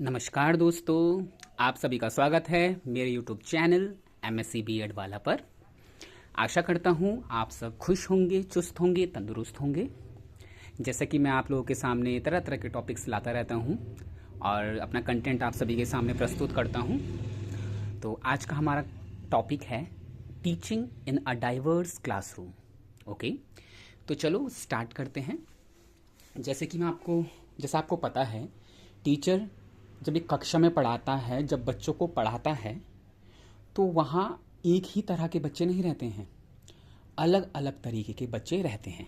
नमस्कार दोस्तों, आप सभी का स्वागत है मेरे यूट्यूब चैनल MSc B.Ed वाला पर। आशा करता हूँ आप सब खुश होंगे, चुस्त होंगे, तंदुरुस्त होंगे। जैसे कि मैं आप लोगों के सामने तरह तरह के टॉपिक्स लाता रहता हूँ और अपना कंटेंट आप सभी के सामने प्रस्तुत करता हूँ। तो आज का हमारा टॉपिक है teaching in a diverse classroom. Okay, तो चलो स्टार्ट करते हैं। जैसा आपको पता है, टीचर जब एक कक्षा में पढ़ाता है, जब बच्चों को पढ़ाता है, तो वहाँ एक ही तरह के बच्चे नहीं रहते हैं, अलग अलग तरीके के बच्चे रहते हैं।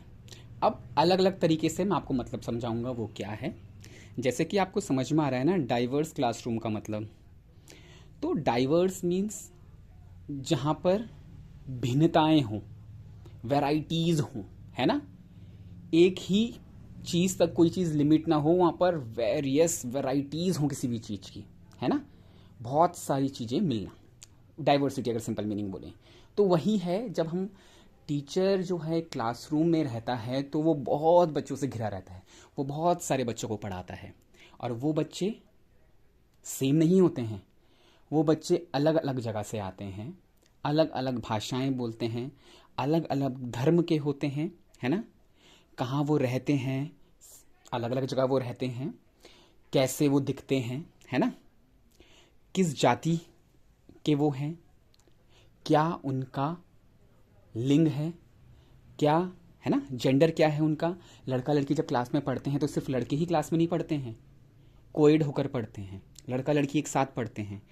अब अलग अलग तरीके से मैं आपको मतलब समझाऊंगा वो क्या है। जैसे कि आपको समझ में आ रहा है ना डाइवर्स क्लासरूम का मतलब। तो डाइवर्स मीन्स जहाँ पर भिन्नताएं हों, वैराइटीज़ हों, है ना। एक ही चीज़ तक कोई चीज़ लिमिट ना हो, वहाँ पर वेरियस वैराइटीज़ हों किसी भी चीज़ की, है ना। बहुत सारी चीज़ें मिलना, डाइवर्सिटी अगर सिंपल मीनिंग बोलें तो वही है। जब हम टीचर जो है क्लासरूम में रहता है तो वो बहुत बच्चों से घिरा रहता है, वो बहुत सारे बच्चों को पढ़ाता है और वो बच्चे सेम नहीं होते हैं। वो बच्चे अलग अलग जगह से आते हैं, अलग अलग भाषाएं बोलते हैं, अलग अलग धर्म के होते हैं, है ना। कहाँ वो रहते हैं, अलग अलग जगह वो रहते हैं, कैसे वो दिखते हैं, है ना, किस जाति के वो हैं, क्या उनका लिंग है, क्या, है ना, जेंडर क्या है उनका। लड़का लड़की जब क्लास में पढ़ते हैं तो सिर्फ लड़के ही क्लास में नहीं पढ़ते हैं, कोएड होकर पढ़ते हैं, लड़का लड़की एक साथ पढ़ते हैं।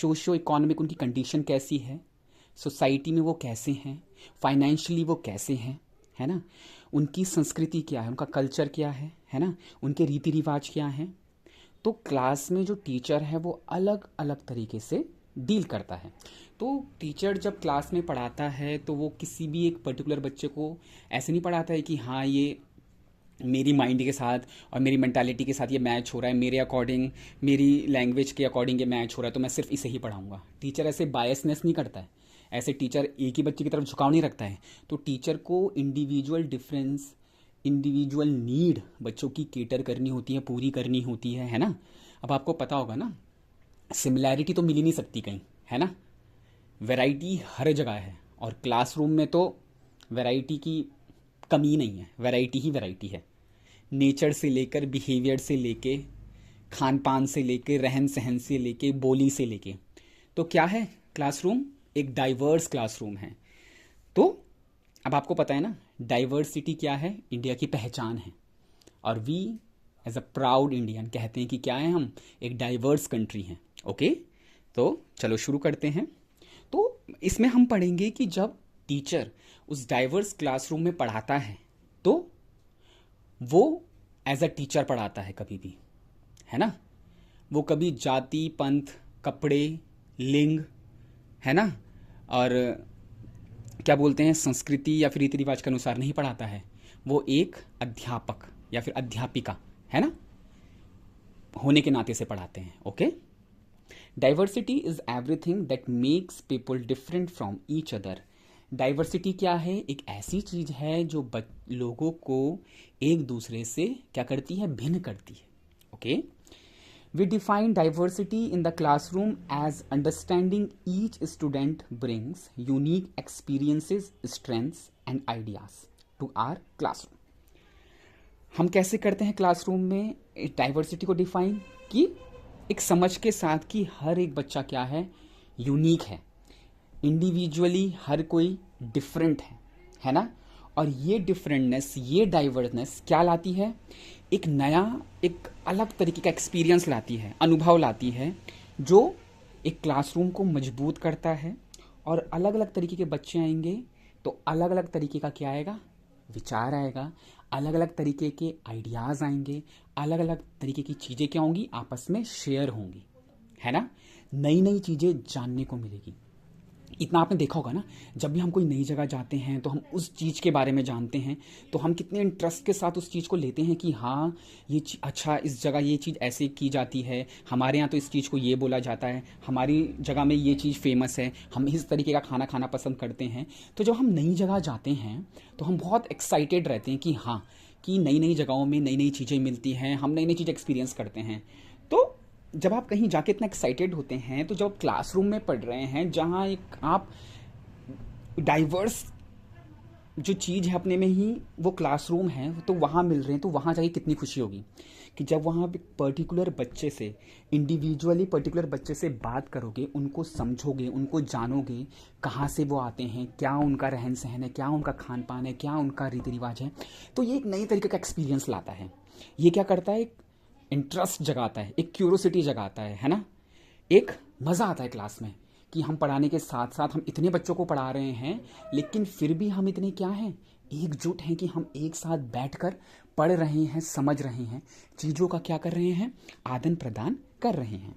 सोशो इकोनॉमिक उनकी कंडीशन कैसी है, सोसाइटी में वो कैसे हैं, फाइनेंशियली वो कैसे हैं, है ना, उनकी संस्कृति क्या है, उनका कल्चर क्या है ना, उनके रीति रिवाज क्या हैं। तो क्लास में जो टीचर है वो अलग अलग तरीके से डील करता है। तो टीचर जब क्लास में पढ़ाता है तो वो किसी भी एक पर्टिकुलर बच्चे को ऐसे नहीं पढ़ाता है कि हाँ ये मेरी माइंड के साथ और मेरी मेंटालिटी के साथ ये मैच हो रहा है, मेरे अकॉर्डिंग, मेरी लैंग्वेज के अकॉर्डिंग ये मैच हो रहा है तो मैं सिर्फ इसे ही पढ़ाऊंगा। टीचर ऐसे बायसनेस नहीं करता है, ऐसे टीचर एक ही बच्चे की तरफ झुकाव नहीं रखता है। तो टीचर को इंडिविजुअल डिफरेंस, इंडिविजुअल नीड बच्चों की केटर करनी होती है, पूरी करनी होती है ना। अब आपको पता होगा ना, सिमिलैरिटी तो मिल ही नहीं सकती कहीं, है ना। वैरायटी हर जगह है और क्लासरूम में तो वैरायटी की कमी नहीं है, वैरायटी ही वैरायटी है। नेचर से लेकर, बिहेवियर से लेके, खान पान से लेके, रहन सहन से लेके, बोली से लेके, तो क्या है क्लासरूम, एक डाइवर्स क्लासरूम है। तो अब आपको पता है ना डाइवर्सिटी क्या है, इंडिया की पहचान है। और we as a proud Indian कहते हैं कि क्या है, हम एक डाइवर्स कंट्री हैं। ओके, तो चलो शुरू करते हैं। तो इसमें हम पढ़ेंगे कि जब टीचर उस डाइवर्स क्लासरूम में पढ़ाता है तो वो एज अ टीचर पढ़ाता है कभी भी, है ना। वो कभी जाति, पंथ, कपड़े, लिंग, है ना, और क्या बोलते हैं संस्कृति या फिर रीति रिवाज के अनुसार नहीं पढ़ाता है। वो एक अध्यापक या फिर अध्यापिका, है ना, होने के नाते से पढ़ाते हैं। Okay, diversity is everything that makes people different from each other. Diversity क्या है, एक ऐसी चीज है जो लोगों को एक दूसरे से क्या करती है, भिन्न करती है। Okay, we define diversity in the classroom as understanding each student brings unique experiences, strengths and ideas to our classroom। हम कैसे करते हैं क्लासरूम में डाइवर्सिटी को डिफाइन, कि एक समझ के साथ कि हर एक बच्चा क्या है, यूनिक है, इंडिविजुअली हर कोई डिफरेंट है ना। और ये डिफरेंटनेस, ये डाइवर्सनेस क्या लाती है, एक नया, एक अलग तरीके का एक्सपीरियंस लाती है, अनुभव लाती है, जो एक क्लासरूम को मजबूत करता है। और अलग अलग तरीके के बच्चे आएंगे तो अलग अलग तरीके का क्या आएगा, विचार आएगा, अलग अलग तरीके के आइडियाज़ आएंगे, अलग अलग तरीके की चीज़ें क्या होंगी, आपस में शेयर होंगी, है ना। नई नई चीज़ें जानने को मिलेगी। इतना आपने देखा होगा ना, जब भी हम कोई नई जगह जाते हैं तो हम उस चीज़ के बारे में जानते हैं तो हम कितने इंटरेस्ट के साथ उस चीज़ को लेते हैं कि हाँ ये अच्छा, इस जगह ये चीज़ ऐसे की जाती है, हमारे यहाँ तो इस चीज़ को ये बोला जाता है, हमारी जगह में ये चीज़ फेमस है, हम इस तरीके का खाना खाना पसंद करते हैं। तो जब हम नई जगह जाते हैं तो हम बहुत एक्साइटेड रहते हैं कि हाँ, कि नई नई जगहों में नई नई चीज़ें मिलती हैं, हम नई नई चीज़ें एक्सपीरियंस करते हैं। तो जब आप कहीं जाके इतना एक्साइटेड होते हैं, तो जब आप क्लासरूम में पढ़ रहे हैं जहाँ एक आप डाइवर्स जो चीज़ है अपने में ही, वो क्लासरूम है, तो वहाँ मिल रहे हैं, तो वहाँ जाके कितनी खुशी होगी कि जब वहाँ पे पर्टिकुलर बच्चे से, इंडिविजुअली पर्टिकुलर बच्चे से बात करोगे, उनको समझोगे, उनको जानोगे, कहाँ से वो आते हैं, क्या उनका रहन सहन है, क्या उनका खान पान है, क्या उनका रीति रिवाज है, तो ये एक नई तरीके का एक्सपीरियंस लाता है। ये क्या करता है, एक इंटरेस्ट जगाता है, एक क्यूरोसिटी जगाता है ना। एक मज़ा आता है क्लास में कि हम पढ़ाने के साथ साथ हम इतने बच्चों को पढ़ा रहे हैं, लेकिन फिर भी हम इतने क्या हैं, एकजुट हैं कि हम एक साथ बैठकर पढ़ रहे हैं, समझ रहे हैं, चीज़ों का क्या कर रहे हैं, आदान प्रदान कर रहे हैं।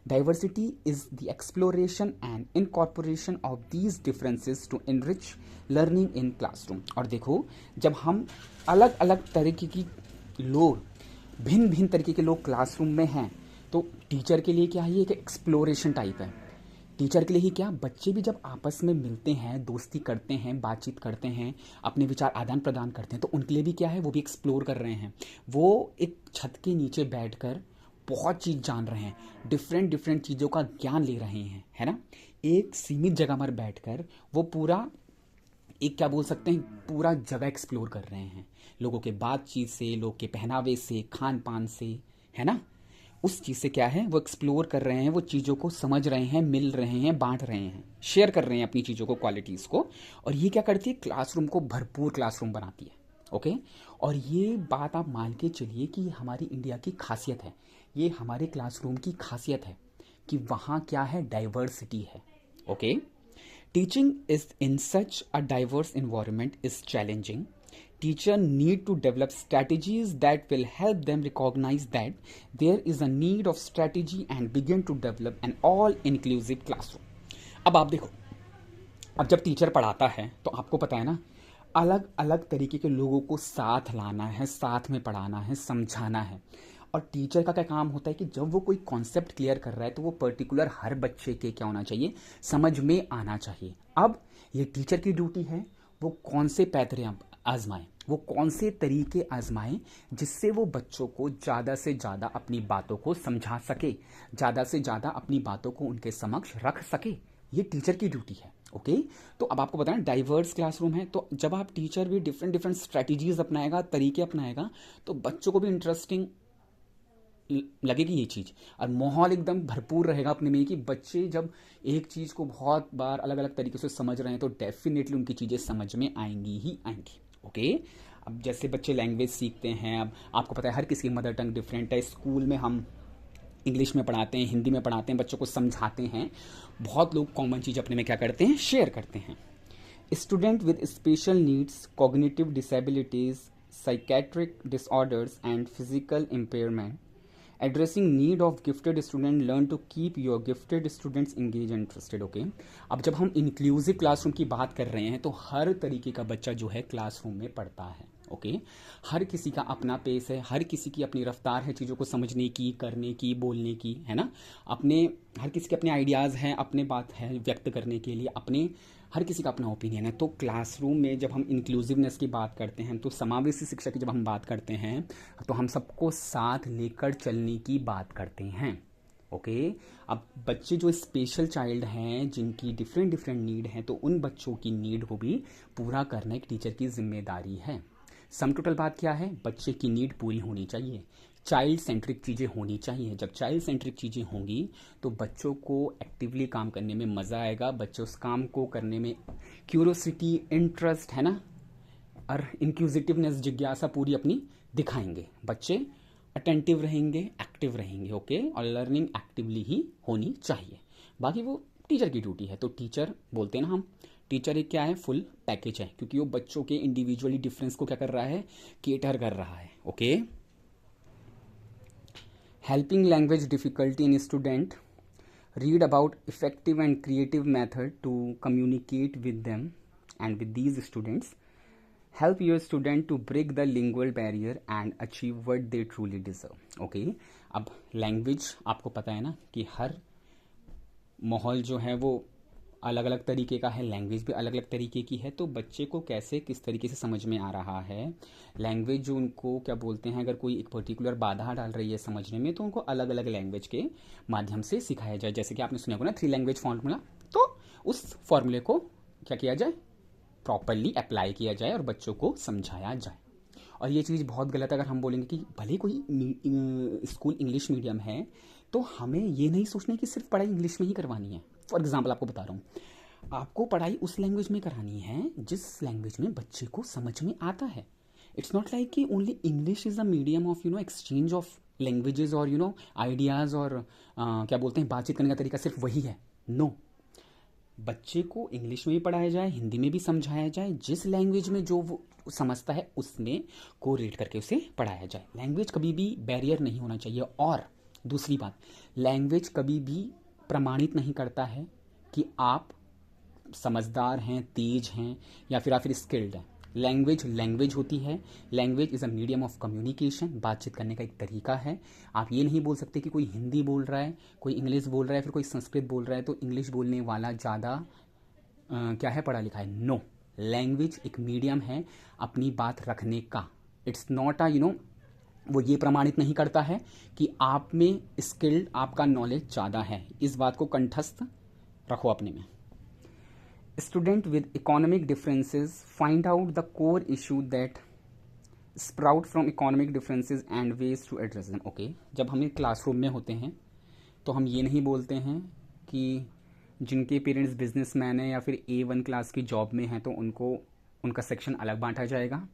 Diversity is the exploration and incorporation of these differences to enrich learning in classroom. और देखो, जब हम अलग अलग तरीके की लोग, भिन्न भिन्न तरीके के लोग क्लासरूम में हैं, तो टीचर के लिए क्या है, ये एक एक्सप्लोरेशन टाइप है। टीचर के लिए ही क्या, बच्चे भी जब आपस में मिलते हैं, दोस्ती करते हैं, बातचीत करते हैं, अपने विचार आदान प्रदान करते हैं, तो उनके लिए भी क्या है, वो भी एक्सप्लोर कर रहे हैं। वो एक छत के नीचे बैठकर बहुत चीज़ जान रहे हैं, डिफरेंट डिफरेंट चीज़ों का ज्ञान ले रहे हैं, है ना। एक सीमित जगह पर बैठकर वो पूरा, एक क्या बोल सकते हैं, पूरा जगह एक्सप्लोर कर रहे हैं, लोगों के बातचीत से, लोग के पहनावे से, खान पान से, है ना। उस चीज़ से क्या है, वो एक्सप्लोर कर रहे हैं, वो चीज़ों को समझ रहे हैं, मिल रहे हैं, बांट रहे हैं, शेयर कर रहे हैं अपनी चीज़ों को, क्वालिटीज़ को। और ये क्या करती है, क्लासरूम को भरपूर क्लासरूम बनाती है। ओके। और ये बात आप मान के चलिए कि हमारी इंडिया की खासियत है, ये हमारे क्लासरूम की खासियत है कि वहाँ क्या है, डाइवर्सिटी है। Okay. Teaching is in such a diverse environment is challenging. Teacher need to develop strategies that will help them recognize that there is a need of strategy and begin to develop an all-inclusive classroom. अब आप देखो, अब जब teacher पढ़ाता है तो आपको पता है ना, अलग अलग तरीके के लोगों को साथ लाना है, साथ में पढ़ाना है, समझाना है। और टीचर का क्या काम होता है कि जब वो कोई कॉन्सेप्ट क्लियर कर रहा है, तो वो पर्टिकुलर हर बच्चे के क्या होना चाहिए, समझ में आना चाहिए। अब ये टीचर की ड्यूटी है, वो कौन से पैतरे आजमाएं, वो कौन से तरीके आजमाएं जिससे वो बच्चों को ज़्यादा से ज़्यादा अपनी बातों को समझा सके, ज़्यादा से ज़्यादा अपनी बातों को उनके समक्ष रख सके। ये टीचर की ड्यूटी है। ओके। तो अब आपको बताना, डाइवर्स क्लासरूम है, तो जब आप टीचर भी डिफरेंट डिफरेंट स्ट्रैटेजीज अपनाएगा, तरीके अपनाएगा, तो बच्चों को भी इंटरेस्टिंग लगेगी ये चीज़, और माहौल एकदम भरपूर रहेगा अपने में कि बच्चे जब एक चीज़ को बहुत बार अलग अलग तरीके से समझ रहे हैं, तो डेफिनेटली उनकी चीज़ें समझ में आएंगी ही आएंगी। ओके। अब जैसे बच्चे लैंग्वेज सीखते हैं, अब आपको पता है हर किसी की मदर टंग डिफरेंट है। स्कूल में हम इंग्लिश में पढ़ाते हैं, हिंदी में पढ़ाते हैं, बच्चों को समझाते हैं, बहुत लोग कॉमन चीज़ अपने में क्या करते हैं, शेयर करते हैं। Student with special needs, cognitive disabilities, psychiatric disorders and physical impairment, addressing need of gifted student, learn to keep your gifted students engage and interested. Okay. अब जब हम इंक्लूसिव क्लासरूम की बात कर रहे हैं, तो हर तरीके का बच्चा जो है क्लासरूम में पढ़ता है। ओके। हर किसी का अपना पेस है, हर किसी की अपनी रफ्तार है चीज़ों को समझने की, करने की, बोलने की, है ना। अपने, हर किसी के अपने आइडियाज़ हैं, अपने बात है व्यक्त करने के लिए, अपने, हर किसी का अपना ओपिनियन है। तो क्लासरूम में जब हम इंक्लूसिवनेस की बात करते हैं, तो समावेशी शिक्षा की जब हम बात करते हैं, तो हम सबको साथ लेकर चलने की बात करते हैं। ओके। अब बच्चे जो स्पेशल चाइल्ड हैं, जिनकी डिफरेंट डिफरेंट नीड हैं, तो उन बच्चों की नीड को भी पूरा करना एक टीचर की जिम्मेदारी है। सम टोटल बात क्या है, बच्चे की नीड पूरी होनी चाहिए, चाइल्ड सेंट्रिक चीज़ें होनी चाहिए। जब चाइल्ड सेंट्रिक चीज़ें होंगी, तो बच्चों को एक्टिवली काम करने में मज़ा आएगा, बच्चे उस काम को करने में क्यूरोसिटी, इंटरेस्ट, है ना, और इंक्यूजिटिवनेस, जिज्ञासा पूरी अपनी दिखाएंगे। बच्चे अटेंटिव रहेंगे, एक्टिव रहेंगे। ओके। और लर्निंग एक्टिवली ही होनी चाहिए। बाकी वो टीचर की ड्यूटी है। तो टीचर बोलते हैं ना हम, टीचर एक क्या है, फुल पैकेज है, क्योंकि वो बच्चों के इंडिविजुअली डिफरेंस को क्या कर रहा है, केटर कर रहा है। Okay. Helping language difficulty in student, read about effective and creative method to communicate with them and with these students, help your student to break the lingual barrier and achieve what they truly deserve. Okay. अब language आपको पता है ना कि हर माहौल जो है वो अलग अलग तरीके का है, लैंग्वेज भी अलग अलग तरीके की है, तो बच्चे को कैसे किस तरीके से समझ में आ रहा है लैंग्वेज, जो उनको क्या बोलते हैं, अगर कोई एक पर्टिकुलर बाधा डाल रही है समझने में, तो उनको अलग अलग लैंग्वेज के माध्यम से सिखाया जाए। जैसे कि आपने सुना होगा ना 3 लैंग्वेज फॉर्मूला, तो उस फॉर्मूले को क्या किया जाए, प्रॉपरली अप्लाई किया जाए और बच्चों को समझाया जाए। और ये चीज़ बहुत गलत है अगर हम बोलेंगे कि भले कोई स्कूल इंग्लिश मीडियम है, तो हमें ये नहीं सोचना है कि सिर्फ पढ़ाई इंग्लिश में ही करवानी है। फॉर एग्जाम्पल आपको बता रहा हूँ, आपको पढ़ाई उस लैंग्वेज में करानी है जिस लैंग्वेज में बच्चे को समझ में आता है। इट्स नॉट लाइक कि only English is a medium of exchange of languages और आइडियाज़ और क्या बोलते हैं, बातचीत करने का तरीका सिर्फ वही है। नो, बच्चे को इंग्लिश में भी पढ़ाया जाए, हिंदी में भी समझाया जाए, जिस लैंग्वेज में जो वो समझता है उसमें कोरिलेट करके उसे पढ़ाया जाए। लैंग्वेज कभी भी बैरियर नहीं होना चाहिए। और दूसरी बात, लैंग्वेज कभी भी प्रमाणित नहीं करता है कि आप समझदार हैं, तेज हैं, या फिर स्किल्ड हैं। लैंग्वेज लैंग्वेज होती है। Language is a medium of communication, बातचीत करने का एक तरीका है। आप ये नहीं बोल सकते कि कोई हिंदी बोल रहा है, कोई इंग्लिश बोल रहा है, फिर कोई संस्कृत बोल रहा है, तो इंग्लिश बोलने वाला ज़्यादा क्या है, पढ़ा लिखा है। नो, लैंग्वेज एक मीडियम है अपनी बात रखने का। इट्स नॉट अ वो ये प्रमाणित नहीं करता है कि आप में स्किल्ड, आपका नॉलेज ज़्यादा है। इस बात को कंठस्थ रखो अपने में। Student with economic differences find out the core issue that sprout from economic differences and ways to address them. Okay, जब हम क्लासरूम में होते हैं तो हम ये नहीं बोलते हैं कि जिनके पेरेंट्स बिजनेसमैन हैं या फिर A1 क्लास की जॉब में हैं तो उनको उनका सेक्शन अलग बांटा जाएगा,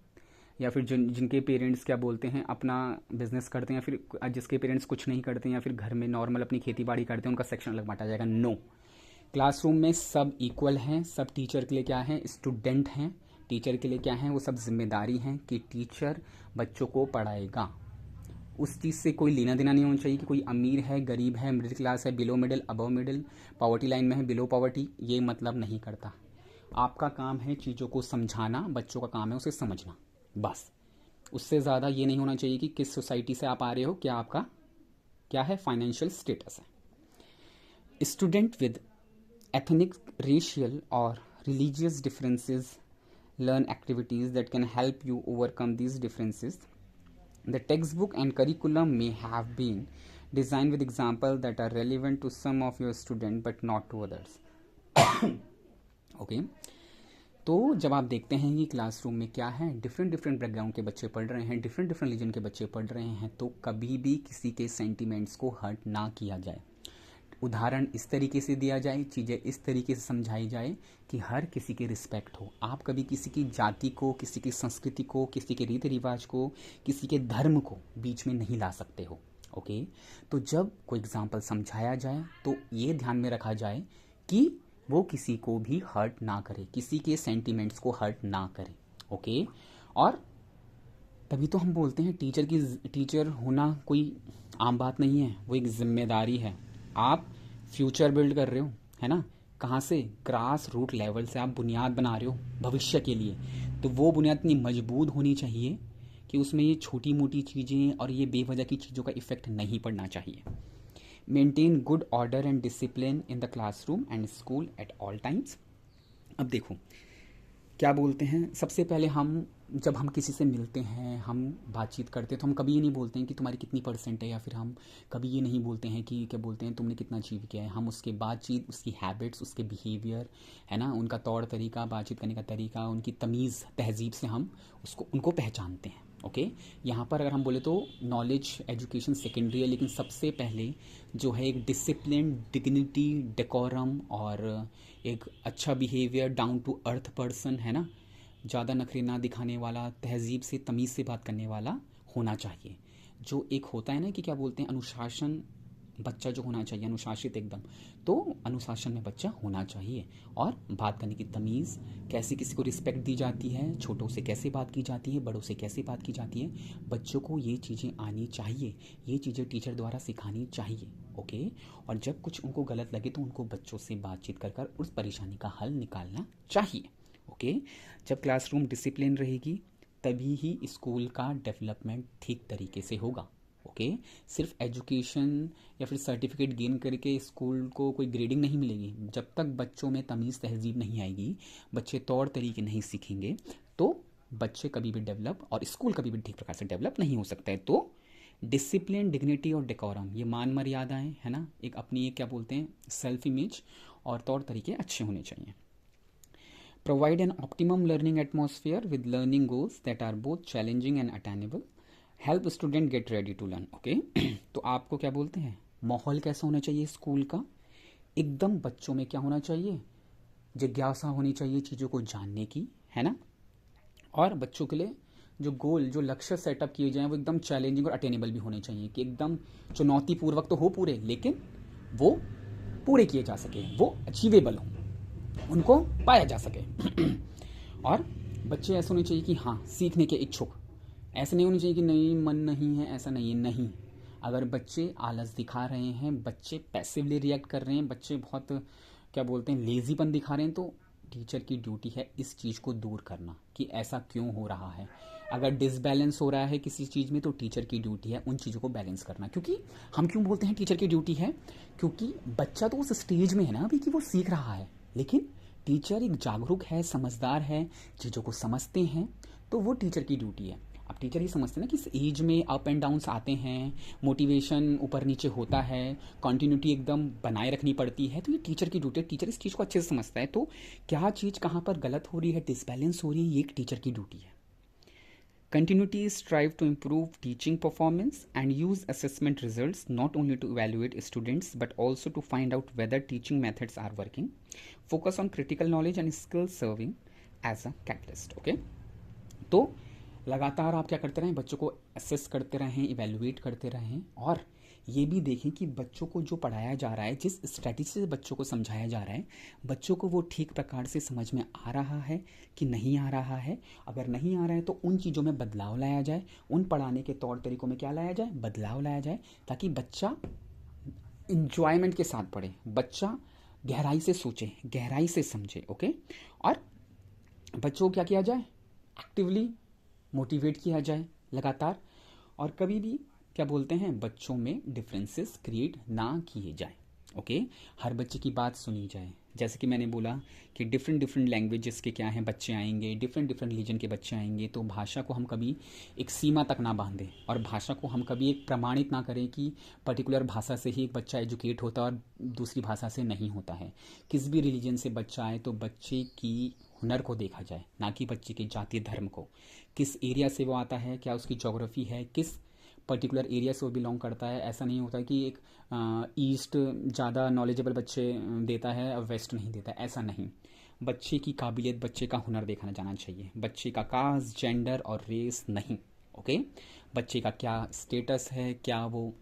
या फिर जिनके पेरेंट्स क्या बोलते हैं अपना बिजनेस करते हैं, या फिर जिसके पेरेंट्स कुछ नहीं करते हैं या फिर घर में नॉर्मल अपनी खेती बाड़ी करते हैं उनका सेक्शन अलग बांटा जाएगा। नो, क्लासरूम में सब इक्वल हैं, सब टीचर के लिए क्या है, स्टूडेंट हैं। टीचर के लिए क्या है, वो सब जिम्मेदारी हैं कि टीचर बच्चों को पढ़ाएगा। उस चीज़ से कोई लेना देना नहीं होना चाहिए कि कोई अमीर है, गरीब है, मिडिल क्लास है, below middle, above middle, poverty line में है, बिलो पॉवर्टी, ये मतलब नहीं करता। आपका काम है चीज़ों को समझाना, बच्चों का काम है उसे समझना, बस। उससे ज़्यादा ये नहीं होना चाहिए कि किस सोसाइटी से आप आ रहे हो, क्या आपका क्या है फाइनेंशियल स्टेटस है। Student with ethnic, racial, or religious differences learn activities that can help you overcome these differences. The textbook and curriculum may have been designed with examples that are relevant to some of your students but not to others. Okay. तो जब आप देखते हैं कि classroom में क्या है, different background के बच्चे पढ़ रहे हैं, डिफरेंट रीजन के बच्चे पढ़ रहे हैं, तो कभी भी किसी के सेंटिमेंट्स को हर्ट ना किया जाए। उदाहरण इस तरीके से दिया जाए, चीज़ें इस तरीके से समझाई जाए कि हर किसी की रिस्पेक्ट हो। आप कभी किसी की जाति को, किसी की संस्कृति को, किसी के रीति रिवाज को, किसी के धर्म को बीच में नहीं ला सकते हो। ओके, तो जब कोई एग्जाम्पल समझाया जाए तो ये ध्यान में रखा जाए कि वो किसी को भी हर्ट ना करे, किसी के सेंटिमेंट्स को हर्ट ना करे। ओके, और तभी तो हम बोलते हैं टीचर होना कोई आम बात नहीं है, वो एक जिम्मेदारी है। आप फ्यूचर बिल्ड कर रहे हो, है ना, कहाँ से, ग्रास रूट लेवल से आप बुनियाद बना रहे हो भविष्य के लिए। तो वो बुनियाद इतनी मजबूत होनी चाहिए कि उसमें ये छोटी मोटी चीज़ें और ये बेवजह की चीज़ों का इफेक्ट नहीं पड़ना चाहिए। Maintain good order and discipline in the classroom and school at all times. अब देखो क्या बोलते हैं, सबसे पहले जब हम किसी से मिलते हैं, हम बातचीत करते हैं, तो हम कभी ये नहीं बोलते हैं कि तुम्हारी कितनी परसेंट है, या फिर हम कभी ये नहीं बोलते हैं कि क्या बोलते हैं तुमने कितना अचीव किया है। हम उसके बातचीत, उसकी हैबिट्स, उसके बिहेवियर, है ना, उनका तौर तरीका, बातचीत करने का तरीका, उनकी तमीज़ तहजीब से हम उनको पहचानते हैं। ओके, यहाँ पर अगर हम बोले तो नॉलेज एजुकेशन सेकेंडरी है, लेकिन सबसे पहले जो है एक डिसिप्लिन, डिग्निटी, डेकोरम और एक अच्छा behaviour, down to earth person, है ना, ज़्यादा नखरे ना दिखाने वाला, तहजीब से, तमीज़ से बात करने वाला होना चाहिए। जो एक होता है ना कि क्या बोलते हैं अनुशासन, बच्चा जो होना चाहिए अनुशासित एकदम, तो अनुशासन में बच्चा होना चाहिए। और बात करने की तमीज़, कैसे किसी को रिस्पेक्ट दी जाती है, छोटों से कैसे बात की जाती है, बड़ों से कैसे बात की जाती है, बच्चों को ये चीज़ें आनी चाहिए, ये चीज़ें टीचर द्वारा सिखानी चाहिए। ओके, और जब कुछ उनको गलत लगे तो उनको बच्चों से बातचीत कर उस परेशानी का हल निकालना चाहिए। ओके, जब क्लासरूम डिसिप्लिन रहेगी तभी ही स्कूल का डेवलपमेंट ठीक तरीके से होगा। ओके। सिर्फ एजुकेशन या फिर सर्टिफिकेट गेन करके स्कूल को कोई ग्रेडिंग नहीं मिलेगी। जब तक बच्चों में तमीज़ तहजीब नहीं आएगी, बच्चे तौर तरीके नहीं सीखेंगे, तो बच्चे कभी भी डेवलप और स्कूल कभी भी ठीक प्रकार से डेवलप नहीं हो सकता है। तो डिसिप्लिन, डिग्निटी और डेकोरम, ये मान मर्यादाएं है ना, एक अपनी एक क्या बोलते हैं सेल्फ इमेज और तौर तरीके अच्छे होने चाहिए। Provide an optimum learning atmosphere with learning goals that are both challenging and attainable. Help student get ready to learn. Okay, तो आपको क्या बोलते हैं, माहौल कैसा होना चाहिए स्कूल का, एकदम बच्चों में क्या होना चाहिए, जिज्ञासा होनी चाहिए चीज़ों को जानने की, है ना। और बच्चों के लिए जो गोल, जो लक्ष्य सेटअप किए जाएं वो एकदम चैलेंजिंग और अटेनेबल भी होने चाहिए, कि एकदम चुनौतीपूर्वक तो हो पूरे, लेकिन वो पूरे किए जा सके, वो अचीवेबल हो, उनको पाया जा सके। और बच्चे ऐसे होने चाहिए कि हाँ सीखने के इच्छुक, ऐसे नहीं होने चाहिए कि नहीं मन नहीं है, ऐसा नहीं है। नहीं, अगर बच्चे आलस दिखा रहे हैं, बच्चे पैसिवली रिएक्ट कर रहे हैं, बच्चे बहुत क्या बोलते हैं लेजीपन दिखा रहे हैं, तो टीचर की ड्यूटी है इस चीज़ को दूर करना कि ऐसा क्यों हो रहा है। अगर डिसबैलेंस हो रहा है किसी चीज़ में, तो टीचर की ड्यूटी है उन चीज़ों को बैलेंस करना। क्योंकि हम क्यों बोलते हैं टीचर की ड्यूटी है, क्योंकि बच्चा तो उस स्टेज में है ना अभी कि वो सीख रहा है, लेकिन टीचर एक जागरूक है, समझदार है, चीज़ों को समझते हैं, तो वो टीचर की ड्यूटी है। अब टीचर ही समझते हैं ना कि इस एज में अप एंड डाउन्स आते हैं, मोटिवेशन ऊपर नीचे होता है, कंटिन्यूटी एकदम बनाए रखनी पड़ती है, तो ये टीचर की ड्यूटी है। टीचर इस चीज़ को अच्छे से समझता है, तो क्या चीज़ कहाँ पर गलत हो रही है, डिसबैलेंस हो रही है, ये एक टीचर की ड्यूटी है। Continuity strive to improve teaching performance and use assessment results not only to evaluate students but also to find out whether teaching methods are working. Focus on critical knowledge and skill serving as a catalyst. Okay? तो लगातार आप क्या करते रहें, बच्चों को assess करते रहें, इवेलुएट करते रहें, और ये भी देखें कि बच्चों को जो पढ़ाया जा रहा है, जिस स्ट्रैटेजी से बच्चों को समझाया जा रहा है, बच्चों को वो ठीक प्रकार से समझ में आ रहा है कि नहीं आ रहा है। अगर नहीं आ रहा है तो उन चीज़ों में बदलाव लाया जाए, उन पढ़ाने के तौर तरीकों में क्या लाया जाए, बदलाव लाया जाए, ताकि बच्चा इंजॉयमेंट के साथ पढ़े, बच्चा गहराई से सोचे, गहराई से समझे। ओके, और बच्चों को क्या किया जाए, एक्टिवली मोटिवेट किया जाए लगातार, और कभी भी क्या बोलते हैं बच्चों में डिफरेंसेस क्रिएट ना किए जाए। ओके, हर बच्चे की बात सुनी जाए। जैसे कि मैंने बोला कि डिफरेंट डिफरेंट लैंग्वेजेस के क्या हैं बच्चे आएंगे, डिफरेंट डिफरेंट रीजन के बच्चे आएंगे, तो भाषा को हम कभी एक सीमा तक ना बांधें, और भाषा को हम कभी एक प्रमाणित ना करें कि पर्टिकुलर भाषा से ही एक बच्चा एजुकेट होता है और दूसरी भाषा से नहीं होता है। किस भी रिलीजन से बच्चा आए तो बच्चे की हुनर को देखा जाए, ना कि बच्चे के जातीय धर्म को। किस एरिया से वो आता है, क्या उसकी ज्योग्राफी है, किस पर्टिकुलर एरिया से वो बिलोंग करता है। ऐसा नहीं होता कि एक ईस्ट ज़्यादा नॉलेजेबल बच्चे देता है और वेस्ट नहीं देता, ऐसा नहीं। बच्चे की काबिलियत, बच्चे का हुनर देखना जाना चाहिए, बच्चे का कास्ट, जेंडर और रेस नहीं। ओके, बच्चे का क्या स्टेटस है, क्या वो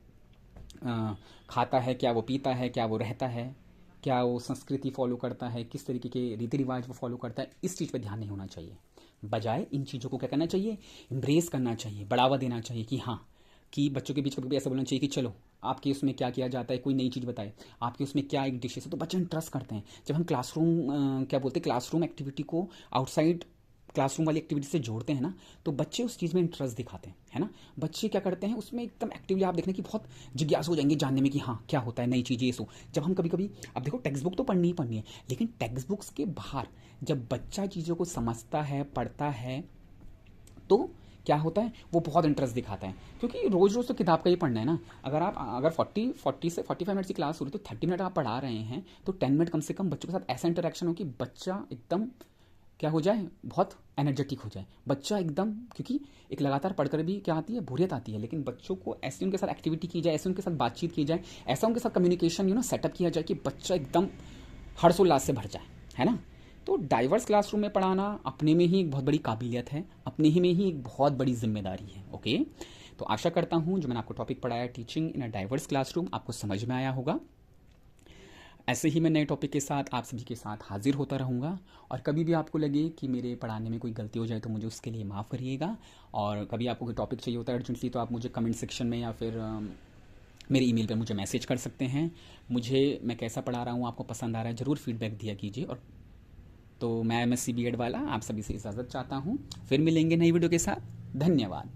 खाता है, क्या वो पीता है, क्या वो रहता है, क्या वो संस्कृति फॉलो करता है, किस तरीके के रीति रिवाज वो फॉलो करता है, इस चीज़ पर ध्यान नहीं होना चाहिए। बजाय इन चीज़ों को क्या करना चाहिए, एम्ब्रेस करना चाहिए, बढ़ावा देना चाहिए, कि हाँ, कि बच्चों के बीच कभी ऐसा बोलना चाहिए कि चलो आपके उसमें क्या किया जाता है, कोई नई चीज़ बताए, आपके उसमें क्या एक डिशेस है, तो बच्चे इंटरेस्ट करते हैं। जब हम क्लासरूम क्या बोलते हैं क्लासरूम एक्टिविटी को आउटसाइड क्लासरूम वाली एक्टिविटी से जोड़ते हैं ना, तो बच्चे उस चीज़ में इंटरेस्ट दिखाते हैं, है ना। बच्चे क्या करते हैं उसमें एकदम एक्टिवली, आप देखने की बहुत जिज्ञासु हो जाएंगे जानने में कि हाँ क्या होता है, नई चीज़ें ये सो। जब हम कभी कभी, अब देखो टेक्स्ट बुक तो पढ़नी ही पढ़नी है, लेकिन टेक्स्ट बुक्स के बाहर जब बच्चा चीज़ों को समझता है, पढ़ता है, तो क्या होता है, वो बहुत इंटरेस्ट दिखाता है। क्योंकि रोज़ रोज़ तो किताब का ही पढ़ना है ना। अगर 40 से 45 मिनट की क्लास हो रही है, तो 30 मिनट आप पढ़ा रहे हैं, तो 10 मिनट कम से कम बच्चों के साथ ऐसा इंटरेक्शन हो कि बच्चा एकदम क्या हो जाए, बहुत एनर्जेटिक हो जाए बच्चा एकदम। क्योंकि एक लगातार पढ़कर भी क्या आती है, बोरियत आती है, लेकिन बच्चों को ऐसे उनके साथ एक्टिविटी की जाए, ऐसे उनके साथ बातचीत की जाए, ऐसा उनके साथ कम्युनिकेशन सेटअप किया जाए कि बच्चा एकदम हर्षोल्लास से भर जाए, है ना। तो डाइवर्स क्लासरूम में पढ़ाना अपने में ही एक बहुत बड़ी काबिलियत है, अपने ही में ही एक बहुत बड़ी जिम्मेदारी है। ओके, तो आशा करता हूँ जो मैंने आपको टॉपिक पढ़ाया teaching in a diverse classroom आपको समझ में आया होगा। ऐसे ही मैं नए टॉपिक के साथ आप सभी के साथ हाजिर होता रहूँगा, और कभी भी आपको लगे कि मेरे पढ़ाने में कोई गलती हो जाए तो मुझे उसके लिए माफ़ करिएगा। और कभी आपको कोई टॉपिक चाहिए होता है अर्जेंटली, तो आप मुझे कमेंट सेक्शन में या फिर मेरे ईमेल पर मुझे मैसेज कर सकते हैं। मैं कैसा पढ़ा रहा हूँ, आपको पसंद आ रहा है, ज़रूर फीडबैक दिया कीजिए। और तो मैं MSc B.Ed वाला आप सभी से इजाज़त चाहता हूँ, फिर मिलेंगे नई वीडियो के साथ। धन्यवाद।